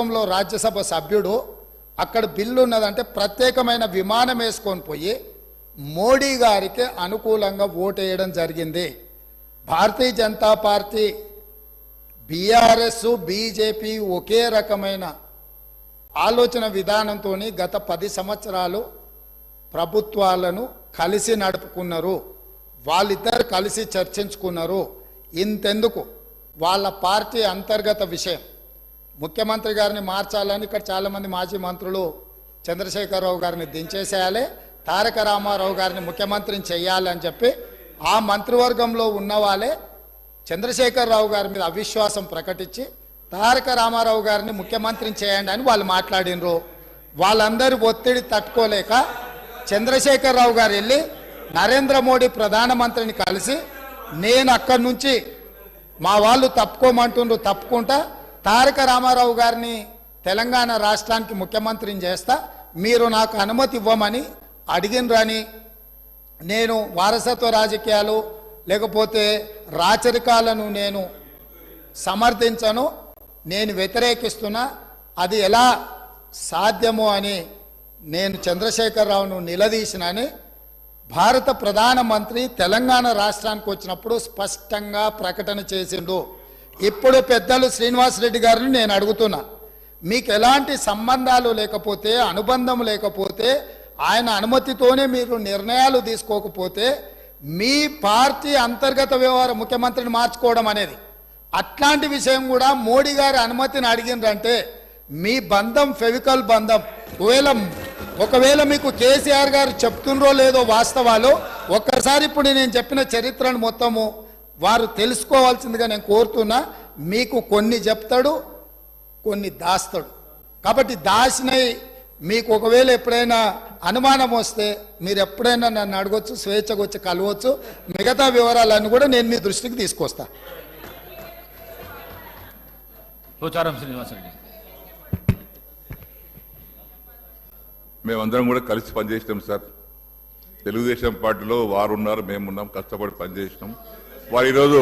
లో రాజ్యసభ సభ్యుడు అక్కడ బిల్లు ఉన్నదంటే ప్రత్యేకమైన విమానం వేసుకొని పోయి మోడీ గారికి అనుకూలంగా ఓటు వేయడం జరిగింది. Bharatiya Janata party, BRS, BJP ఒకే రకమైన ఆలోచన విధానంతో గత 10 సంవత్సరాలు ప్రభుత్వాలను కలిసి నడుపుకున్నారు. వాళ్ళిద్దరు కలిసి చర్చించుకున్నారు. ఇంతెందుకు వాళ్ళ పార్టీ అంతర్గత విషయం, ముఖ్యమంత్రి గారిని మార్చాలని ఇక్కడ చాలామంది మాజీ మంత్రులు చంద్రశేఖరరావు గారిని దించేసేయాలి, తారక రామారావు గారిని ముఖ్యమంత్రిని చేయాలని చెప్పి ఆ మంత్రివర్గంలో ఉన్న వాళ్ళే చంద్రశేఖరరావు గారి మీద అవిశ్వాసం ప్రకటించి తారక రామారావు గారిని ముఖ్యమంత్రిని చేయండి అని వాళ్ళు మాట్లాడినరు. వాళ్ళందరూ ఒత్తిడి తట్టుకోలేక చంద్రశేఖరరావు గారు వెళ్ళి నరేంద్ర మోడీ ప్రధానమంత్రిని కలిసి నేను అక్కడి నుంచి మా వాళ్ళు తప్పుకోమంటుండ్రు, తప్పుకుంటా తారక రామారావు గారిని తెలంగాణ రాష్ట్రానికి ముఖ్యమంత్రిని చేస్తా, మీరు నాకు అనుమతి ఇవ్వమని అడిగినరని, నేను వారసత్వ రాజకీయాలు లేకపోతే రాచరికాలను నేను సమర్థించను, నేను వ్యతిరేకిస్తున్నా, అది ఎలా సాధ్యమో అని నేను చంద్రశేఖరరావును నిలదీసినని భారత ప్రధానమంత్రి తెలంగాణ రాష్ట్రానికి వచ్చినప్పుడు స్పష్టంగా ప్రకటన చేసిండు. ఇప్పుడు పెద్దలు శ్రీనివాస్ రెడ్డి గారిని నేను అడుగుతున్నా, మీకు ఎలాంటి సంబంధాలు లేకపోతే, అనుబంధం లేకపోతే, ఆయన అనుమతితోనే మీరు నిర్ణయాలు తీసుకోకపోతే మీ పార్టీ అంతర్గత వ్యవహార ముఖ్యమంత్రిని మార్చుకోవడం అనేది, అట్లాంటి విషయం కూడా మోడీ గారి అనుమతిని అడిగిండ్రంటే మీ బంధం ఫెవికల్ బంధం. ఒకవేళ మీకు కేసీఆర్ గారు చెప్తుండ్రో లేదో వాస్తవాలు, ఒక్కసారి ఇప్పుడు నేను చెప్పిన చరిత్రను మొత్తము వారు తెలుసుకోవాల్సిందిగా నేను కోరుతున్నా. మీకు కొన్ని చెప్తాడు, కొన్ని దాస్తాడు. కాబట్టి దాసినై మీకు ఒకవేళ ఎప్పుడైనా అనుమానం వస్తే మీరు ఎప్పుడైనా నన్ను అడగొచ్చు, స్వేచ్ఛగా వచ్చి కలవచ్చు. మిగతా వివరాలన్నీ కూడా నేను మీ దృష్టికి తీసుకొస్తా. శ్రీనివాసరెడ్డి, మేమందరం కూడా కలిసి పనిచేసినాం సార్. తెలుగుదేశం పార్టీలో వారు ఉన్నారు, మేమున్నాం, కష్టపడి పనిచేసినాం. వారు ఈరోజు